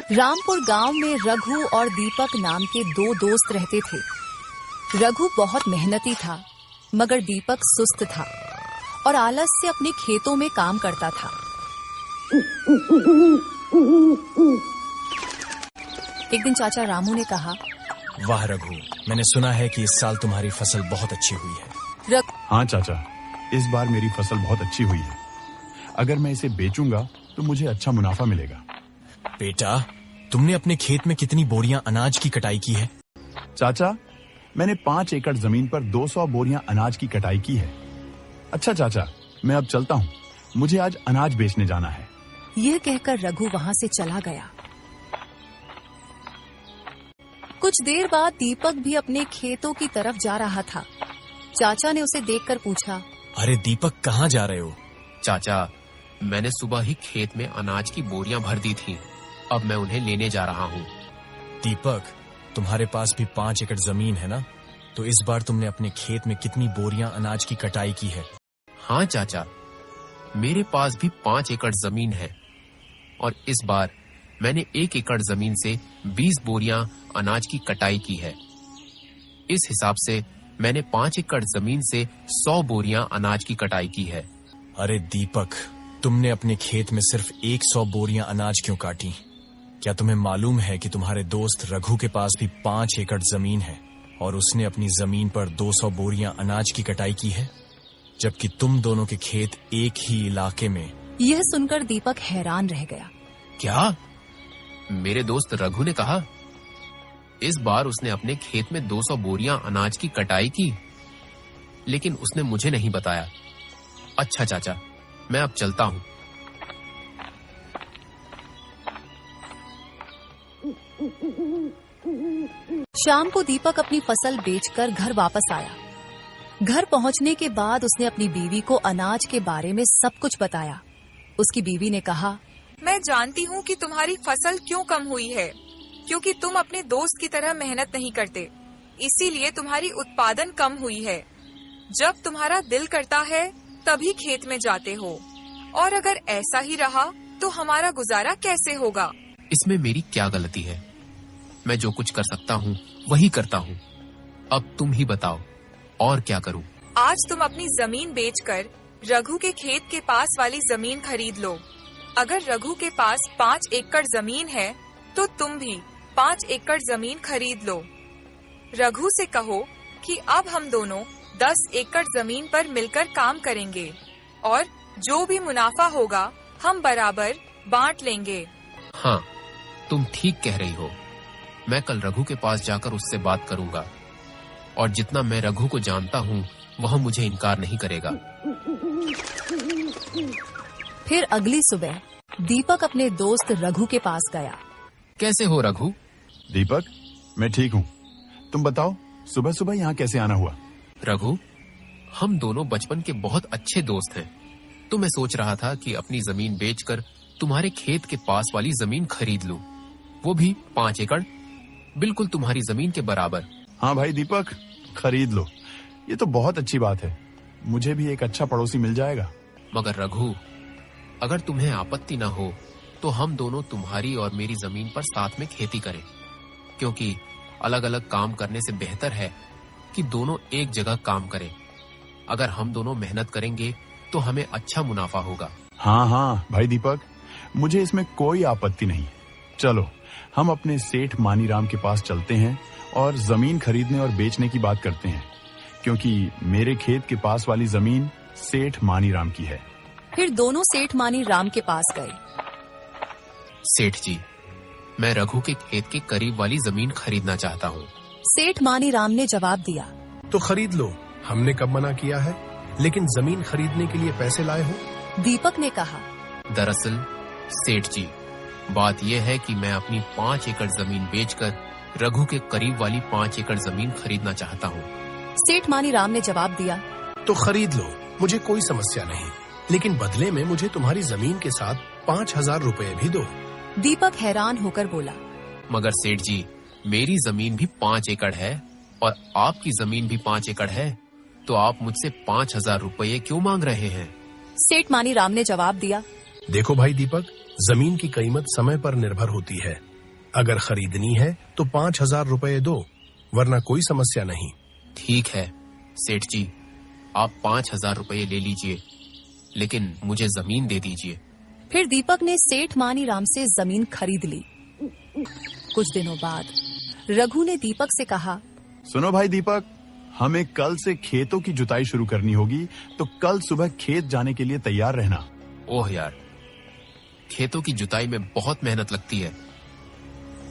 रामपुर गांव में रघु और दीपक नाम के दो दोस्त रहते थे। रघु बहुत मेहनती था, मगर दीपक सुस्त था और आलस से अपने खेतों में काम करता था। एक दिन चाचा रामू ने कहा, वाह रघु, मैंने सुना है कि इस साल तुम्हारी फसल बहुत अच्छी हुई है। हाँ चाचा, इस बार मेरी फसल बहुत अच्छी हुई है। अगर मैं इसे बेचूंगा तो मुझे अच्छा मुनाफा मिलेगा। बेटा, तुमने अपने खेत में कितनी बोरियां अनाज की कटाई की है? चाचा, मैंने 5 एकड़ जमीन पर 200 बोरियां अनाज की कटाई की है। अच्छा चाचा, मैं अब चलता हूँ, मुझे आज अनाज बेचने जाना है। यह कहकर रघु वहां से चला गया। कुछ देर बाद दीपक भी अपने खेतों की तरफ जा रहा था। चाचा ने उसे देखकर पूछा, अरे दीपक, कहाँ जा रहे हो? चाचा, मैंने सुबह ही खेत में अनाज की बोरियां भर दी थी, अब मैं उन्हें लेने जा रहा हूँ। दीपक, तुम्हारे पास भी 5 एकड़ जमीन है ना? तो इस बार तुमने अपने खेत में कितनी बोरियां अनाज की कटाई की है? हाँ चाचा, मेरे पास भी 5 एकड़ जमीन है और इस बार मैंने 1 एकड़ जमीन से 20 बोरियां अनाज की कटाई की है। इस हिसाब से मैंने 5 एकड़ जमीन से 100 बोरियां अनाज की कटाई की है। अरे दीपक, तुमने अपने खेत में सिर्फ 100 बोरियां अनाज क्यों काटी? क्या तुम्हें मालूम है कि तुम्हारे दोस्त रघु के पास भी 5 एकड़ जमीन है और उसने अपनी जमीन पर 200 बोरियां अनाज की कटाई की है, जबकि तुम दोनों के खेत एक ही इलाके में? यह सुनकर दीपक हैरान रह गया। क्या? मेरे दोस्त रघु ने कहा इस बार उसने अपने खेत में 200 बोरियां अनाज की कटाई की, लेकिन उसने मुझे नहीं बताया। अच्छा चाचा, मैं अब चलता हूँ। शाम को दीपक अपनी फसल बेचकर घर वापस आया। घर पहुंचने के बाद उसने अपनी बीवी को अनाज के बारे में सब कुछ बताया। उसकी बीवी ने कहा, मैं जानती हूँ कि तुम्हारी फसल क्यों कम हुई है, क्योंकि तुम अपने दोस्त की तरह मेहनत नहीं करते, इसीलिए तुम्हारी उत्पादन कम हुई है। जब तुम्हारा दिल करता है तभी खेत में जाते हो, और अगर ऐसा ही रहा तो हमारा गुजारा कैसे होगा? इसमें मेरी क्या गलती है? मैं जो कुछ कर सकता हूँ वही करता हूँ। अब तुम ही बताओ, और क्या करूँ? आज तुम अपनी जमीन बेचकर रघु के खेत के पास वाली जमीन खरीद लो। अगर रघु के पास 5 एकड़ जमीन है तो तुम भी 5 एकड़ जमीन खरीद लो। रघु से कहो कि अब हम दोनों 10 एकड़ जमीन पर मिलकर काम करेंगे और जो भी मुनाफा होगा हम बराबर बांट लेंगे। हाँ, तुम ठीक कह रही हो। मैं कल रघु के पास जाकर उससे बात करूंगा, और जितना मैं रघु को जानता हूँ वह मुझे इनकार नहीं करेगा। फिर अगली सुबह दीपक अपने दोस्त रघु के पास गया। कैसे हो रघु? दीपक, मैं ठीक हूँ। तुम बताओ, सुबह सुबह यहाँ कैसे आना हुआ? रघु, हम दोनों बचपन के बहुत अच्छे दोस्त हैं, तो मैं सोच रहा था कि अपनी जमीन बेचकर तुम्हारे खेत के पास वाली जमीन खरीद लूं, वो भी 5 एकड़, बिल्कुल तुम्हारी जमीन के बराबर। हाँ भाई दीपक, खरीद लो, ये तो बहुत अच्छी बात है। मुझे भी एक अच्छा पड़ोसी मिल जाएगा। मगर रघु, अगर तुम्हें आपत्ति ना हो तो हम दोनों तुम्हारी और मेरी जमीन पर साथ में खेती करें, क्योंकि अलग अलग काम करने से बेहतर है कि दोनों एक जगह काम करें। अगर हम दोनों मेहनत करेंगे तो हमें अच्छा मुनाफा होगा। हाँ हाँ भाई दीपक, मुझे इसमें कोई आपत्ति नहीं। चलो, हम अपने सेठ मानीराम के पास चलते हैं और जमीन खरीदने और बेचने की बात करते हैं, क्योंकि मेरे खेत के पास वाली जमीन सेठ मानीराम की है। फिर दोनों सेठ मानीराम के पास गए। सेठ जी, मैं रघु के खेत के करीब वाली जमीन खरीदना चाहता हूँ। सेठ मानीराम ने जवाब दिया, तो खरीद लो, हमने कब मना किया है, लेकिन जमीन खरीदने के लिए पैसे लाए हो? दीपक ने कहा, दरअसल सेठ जी, बात यह है कि मैं अपनी 5 एकड़ जमीन बेचकर रघु के करीब वाली 5 एकड़ जमीन खरीदना चाहता हूँ। सेठ मानीराम ने जवाब दिया, तो खरीद लो, मुझे कोई समस्या नहीं, लेकिन बदले में मुझे तुम्हारी जमीन के साथ 5,000 रुपए भी दो। दीपक हैरान होकर बोला, मगर सेठ जी, मेरी जमीन भी 5 एकड़ है और आपकी जमीन भी 5 एकड़ है, तो आप मुझसे 5,000 रुपये क्यों मांग रहे हैं? सेठ मानीराम ने जवाब दिया, देखो भाई दीपक, जमीन की कीमत समय पर निर्भर होती है। अगर खरीदनी है तो 5,000 रुपए दो, वरना कोई समस्या नहीं। ठीक है सेठ जी, आप 5,000 रुपये ले लीजिए, लेकिन मुझे जमीन दे दीजिए। फिर दीपक ने सेठ मानीराम से जमीन खरीद ली। कुछ दिनों बाद रघु ने दीपक से कहा, सुनो भाई दीपक, हमें कल से खेतों की जुताई शुरू करनी होगी, तो कल सुबह खेत जाने के लिए तैयार रहना। ओह यार, खेतों की जुताई में बहुत मेहनत लगती है।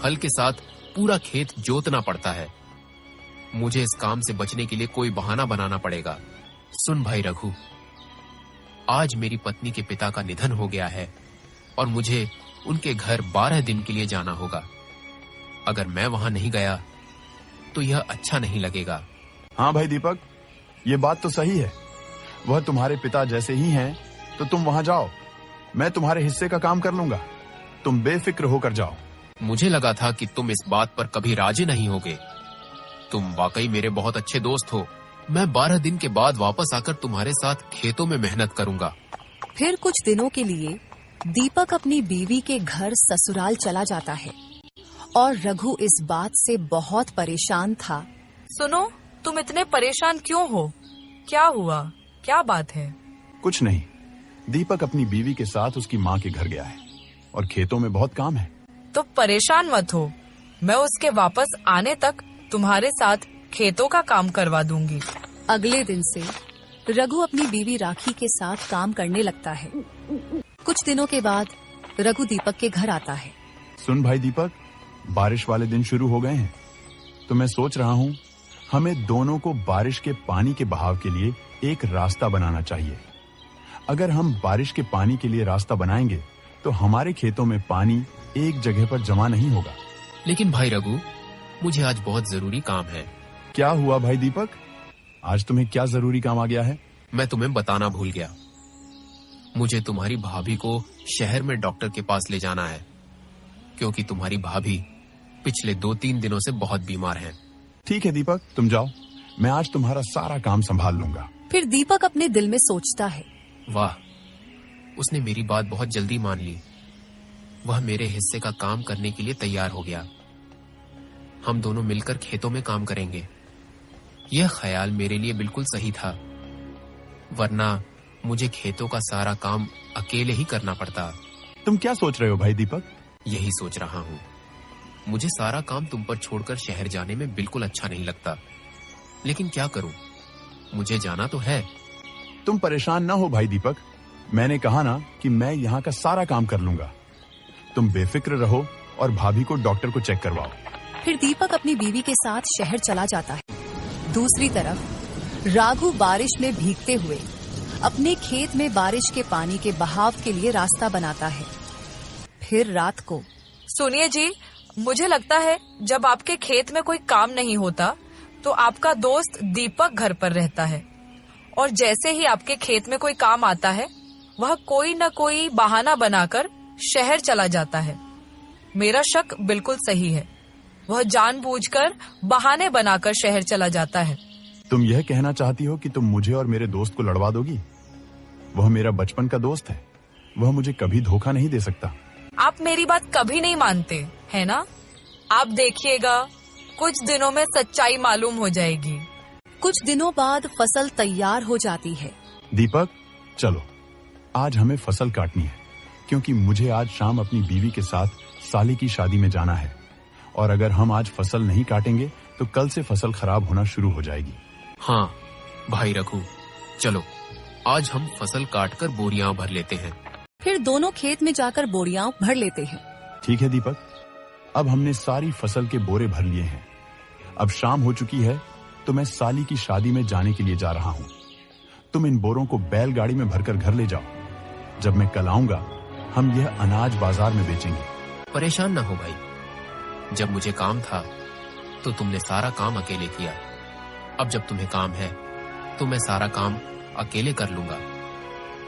हल के साथ पूरा खेत जोतना पड़ता है। मुझे इस काम से बचने के लिए कोई बहाना बनाना पड़ेगा। सुन भाई रघु, आज मेरी पत्नी के पिता का निधन हो गया है और मुझे उनके घर 12 दिन के लिए जाना होगा। अगर मैं वहां नहीं गया तो यह अच्छा नहीं लगेगा। हाँ भाई दीपक, ये बात तो सही है। वह तुम्हारे पिता जैसे ही हैं, तो तुम वहां जाओ। मैं तुम्हारे हिस्से का काम कर लूंगा, तुम बेफिक्र होकर जाओ। मुझे लगा था कि तुम इस बात पर कभी राजी नहीं होगे। तुम वाकई मेरे बहुत अच्छे दोस्त हो। मैं 12 दिन के बाद वापस आकर तुम्हारे साथ खेतों में मेहनत करूंगा। फिर कुछ दिनों के लिए दीपक अपनी बीवी के घर ससुराल चला जाता है और रघु इस बात से बहुत परेशान था। सुनो, तुम इतने परेशान क्यों हो? क्या हुआ? क्या बात है? कुछ नहीं, दीपक अपनी बीवी के साथ उसकी माँ के घर गया है और खेतों में बहुत काम है। तो परेशान मत हो, मैं उसके वापस आने तक तुम्हारे साथ खेतों का काम करवा दूंगी। अगले दिन से रघु अपनी बीवी राखी के साथ काम करने लगता है। कुछ दिनों के बाद रघु दीपक के घर आता है। सुन भाई दीपक, बारिश वाले दिन शुरू हो गए हैं, तो मैं सोच रहा हूँ हमें दोनों को बारिश के पानी के बहाव के लिए एक रास्ता बनाना चाहिए। अगर हम बारिश के पानी के लिए रास्ता बनाएंगे तो हमारे खेतों में पानी एक जगह पर जमा नहीं होगा। लेकिन भाई रघु, मुझे आज बहुत जरूरी काम है। क्या हुआ भाई दीपक? आज तुम्हें क्या जरूरी काम आ गया है? मैं तुम्हें बताना भूल गया। मुझे तुम्हारी भाभी को शहर में डॉक्टर के पास ले जाना है, क्योंकि तुम्हारी भाभी पिछले 2-3 दिनों से बहुत बीमार है। ठीक है दीपक, तुम जाओ, मैं आज तुम्हारा सारा काम संभाल लूंगा। फिर दीपक अपने दिल में सोचता है, वाह, उसने मेरी बात बहुत जल्दी मान ली। वह मेरे हिस्से का काम करने के लिए तैयार हो गया। हम दोनों मिलकर खेतों में काम करेंगे। यह ख्याल मेरे लिए बिल्कुल सही था, वरना मुझे खेतों का सारा काम अकेले ही करना पड़ता। तुम क्या सोच रहे हो भाई दीपक? यही सोच रहा हूँ। मुझे सारा काम तुम पर छोड़कर शहर जाने में बिल्कुल अच्छा नहीं लगता, लेकिन क्या करूं, मुझे जाना तो है। तुम परेशान ना हो भाई दीपक, मैंने कहा ना कि मैं यहाँ का सारा काम कर लूंगा। तुम बेफिक्र रहो और भाभी को डॉक्टर को चेक करवाओ। फिर दीपक अपनी बीवी के साथ शहर चला जाता है। दूसरी तरफ राघु बारिश में भीगते हुए अपने खेत में बारिश के पानी के बहाव के लिए रास्ता बनाता है। फिर रात को, सुनिए जी, मुझे लगता है जब आपके खेत में कोई काम नहीं होता तो आपका दोस्त दीपक घर पर रहता है, और जैसे ही आपके खेत में कोई काम आता है वह कोई न कोई बहाना बनाकर शहर चला जाता है। मेरा शक बिल्कुल सही है, वह जानबूझकर बहाने बनाकर शहर चला जाता है। तुम यह कहना चाहती हो कि तुम मुझे और मेरे दोस्त को लड़वा दोगी? वह मेरा बचपन का दोस्त है, वह मुझे कभी धोखा नहीं दे सकता। आप मेरी बात कभी नहीं मानते, है ना? आप देखिएगा, कुछ दिनों में सच्चाई मालूम हो जाएगी। कुछ दिनों बाद फसल तैयार हो जाती है। दीपक, चलो, आज हमें फसल काटनी है, क्योंकि मुझे आज शाम अपनी बीवी के साथ साली की शादी में जाना है, और अगर हम आज फसल नहीं काटेंगे तो कल से फसल खराब होना शुरू हो जाएगी। हाँ भाई रघु, चलो आज हम फसल काटकर बोरियां भर लेते हैं। फिर दोनों खेत में जाकर बोरियां भर लेते हैं। ठीक है दीपक, अब हमने सारी फसल के बोरे भर लिए हैं। अब शाम हो चुकी है, तो मैं साली की शादी में जाने के लिए जा रहा हूँ। तुम इन बोरों को बैलगाड़ी में भरकर घर ले जाओ। जब मैं कल आऊंगा, हम यह अनाज बाजार में बेचेंगे। परेशान ना हो भाई, जब मुझे काम था तो तुमने सारा काम अकेले किया। अब जब तुम्हें काम है तो मैं सारा काम अकेले कर लूंगा।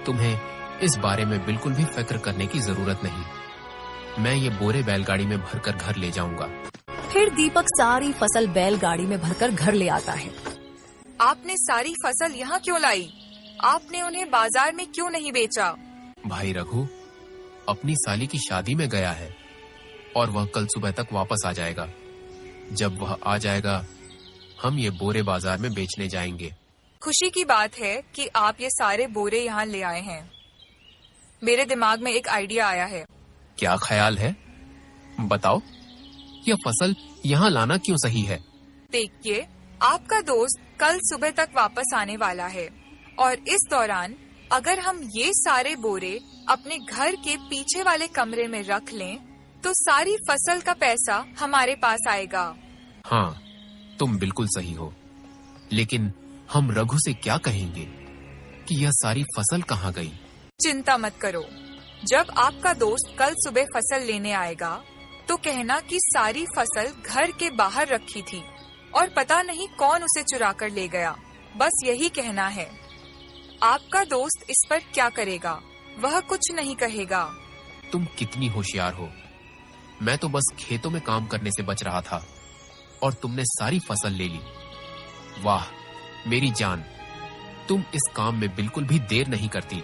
तुम्हें इस बारे में बिल्कुल भी फिक्र करने की जरूरत नहीं। मैं ये बोरे बैलगाड़ी में भरकर घर ले जाऊंगा। फिर दीपक सारी फसल बैलगाड़ी में भरकर घर ले आता है। आपने सारी फसल यहाँ क्यों लाई? आपने उन्हें बाजार में क्यों नहीं बेचा? भाई रघु अपनी साली की शादी में गया है, और वह कल सुबह तक वापस आ जाएगा। जब वह आ जाएगा, हम ये बोरे बाजार में बेचने जाएंगे। खुशी की बात है कि आप ये सारे बोरे यहाँ ले आए हैं। मेरे दिमाग में एक आइडिया आया है। क्या ख्याल है? बताओ। यह फसल यहाँ लाना क्यों सही है? देखिए, आपका दोस्त कल सुबह तक वापस आने वाला है और इस दौरान अगर हम ये सारे बोरे अपने घर के पीछे वाले कमरे में रख लें तो सारी फसल का पैसा हमारे पास आएगा। हाँ, तुम बिल्कुल सही हो। लेकिन हम रघु से क्या कहेंगे कि यह सारी फसल कहाँ गई? चिंता मत करो। जब आपका दोस्त कल सुबह फसल लेने आएगा तो कहना कि सारी फसल घर के बाहर रखी थी और पता नहीं कौन उसे चुरा कर ले गया। बस यही कहना है। आपका दोस्त इस पर क्या करेगा? वह कुछ नहीं कहेगा। तुम कितनी होशियार हो। मैं तो बस खेतों में काम करने से बच रहा था और तुमने सारी फसल ले ली। वाह मेरी जान, तुम इस काम में बिल्कुल भी देर नहीं करती।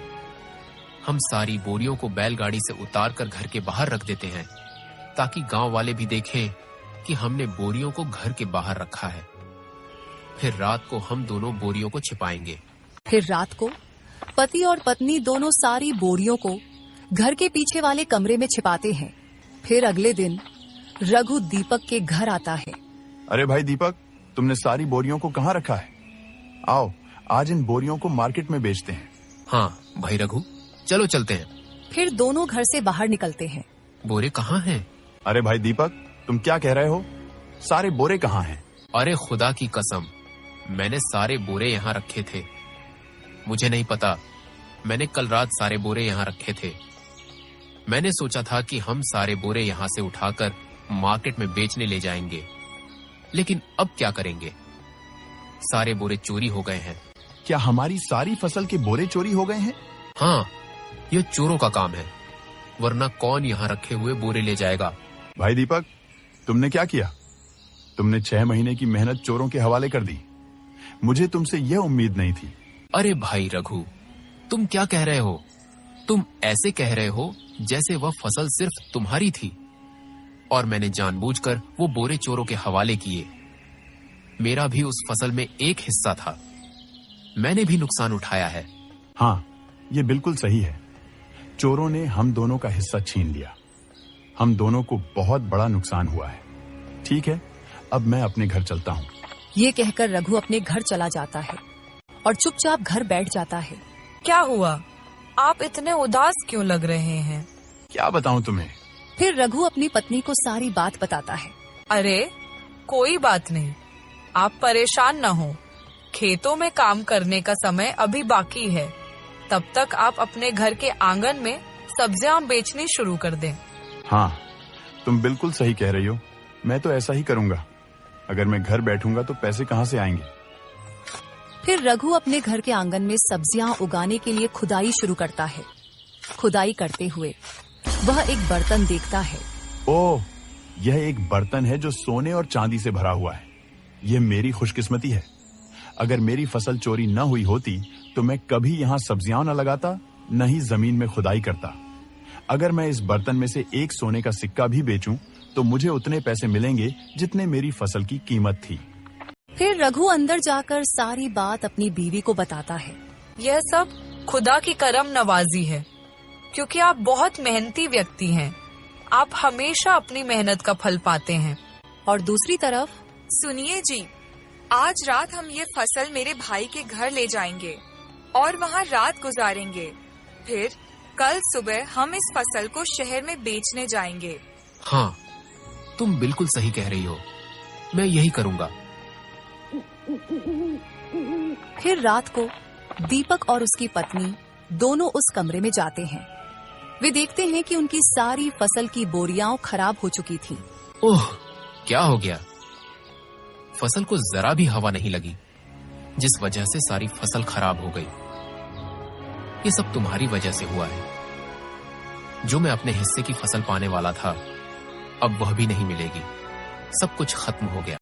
हम सारी बोरियों को बैलगाड़ी से उतार कर घर के बाहर रख देते हैं ताकि गांव वाले भी देखें कि हमने बोरियों को घर के बाहर रखा है। फिर रात को हम दोनों बोरियों को छिपाएंगे। फिर रात को पति और पत्नी दोनों सारी बोरियों को घर के पीछे वाले कमरे में छिपाते हैं। फिर अगले दिन रघु दीपक के घर आता है। अरे भाई दीपक, तुमने सारी बोरियों को कहाँ रखा है? आओ, आज इन बोरियों को मार्केट में बेचते हैं। हाँ भाई रघु, चलो चलते हैं। फिर दोनों घर से बाहर निकलते हैं। बोरे कहाँ हैं? अरे भाई दीपक, तुम क्या कह रहे हो? सारे बोरे कहाँ हैं? अरे खुदा की कसम, मैंने सारे बोरे यहाँ रखे थे। मुझे नहीं पता, मैंने कल रात सारे बोरे यहाँ रखे थे। मैंने सोचा था कि हम सारे बोरे यहाँ से उठाकर मार्केट में बेचने ले जाएंगे, लेकिन अब क्या करेंगे? सारे बोरे चोरी हो गए हैं। क्या हमारी सारी फसल के बोरे चोरी हो गए हैं? हाँ, यह चोरों का काम है, वरना कौन यहाँ रखे हुए बोरे ले जाएगा? भाई दीपक, तुमने क्या किया? तुमने 6 महीने की मेहनत चोरों के हवाले कर दी। मुझे तुमसे यह उम्मीद नहीं थी। अरे भाई रघु, तुम क्या कह रहे हो? तुम ऐसे कह रहे हो जैसे वह फसल सिर्फ तुम्हारी थी और मैंने जानबूझकर वो बोरे चोरों के हवाले किए। मेरा भी उस फसल में एक हिस्सा था। मैंने भी नुकसान उठाया है। हाँ, ये बिल्कुल सही है। चोरों ने हम दोनों का हिस्सा छीन लिया। हम दोनों को बहुत बड़ा नुकसान हुआ है। ठीक है, अब मैं अपने घर चलता हूँ। ये कहकर रघु अपने घर चला जाता है और चुपचाप घर बैठ जाता है। क्या हुआ? आप इतने उदास क्यों लग रहे हैं? क्या बताऊं तुम्हें? फिर रघु अपनी पत्नी को सारी बात बताता है। अरे कोई बात नहीं, आप परेशान न हो। खेतों में काम करने का समय अभी बाकी है। तब तक आप अपने घर के आंगन में सब्जियां बेचनी शुरू कर दें। हाँ, तुम बिल्कुल सही कह रही हो। मैं तो ऐसा ही करूंगा। अगर मैं घर बैठूंगा तो पैसे कहाँ से आएंगे? फिर रघु अपने घर के आंगन में सब्जियां उगाने के लिए खुदाई शुरू करता है। खुदाई करते हुए वह एक बर्तन देखता है। ओह, यह एक बर्तन है जो सोने और चांदी से भरा हुआ है। यह मेरी खुशकिस्मती है। अगर मेरी फसल चोरी न हुई होती तो मैं कभी यहाँ सब्जियां न लगाता, न ही जमीन में खुदाई करता। अगर मैं इस बर्तन में से एक सोने का सिक्का भी बेचूं तो मुझे उतने पैसे मिलेंगे जितने मेरी फसल की कीमत थी। फिर रघु अंदर जाकर सारी बात अपनी बीवी को बताता है। यह सब खुदा की करम नवाजी है, क्योंकि आप बहुत मेहनती व्यक्ति हैं। आप हमेशा अपनी मेहनत का फल पाते हैं। और दूसरी तरफ सुनिए जी, आज रात हम ये फसल मेरे भाई के घर ले जाएंगे और वहाँ रात गुजारेंगे। फिर कल सुबह हम इस फसल को शहर में बेचने जाएंगे। हाँ, तुम बिल्कुल सही कह रही हो। मैं यही करूँगा। फिर रात को दीपक और उसकी पत्नी दोनों उस कमरे में जाते हैं। वे देखते हैं कि उनकी सारी फसल की बोरियां खराब हो चुकी थी। ओह, क्या हो गया? फसल को जरा भी हवा नहीं लगी, जिस वजह से सारी फसल खराब हो गई। ये सब तुम्हारी वजह से हुआ है। जो मैं अपने हिस्से की फसल पाने वाला था, अब वह भी नहीं मिलेगी। सब कुछ खत्म हो गया।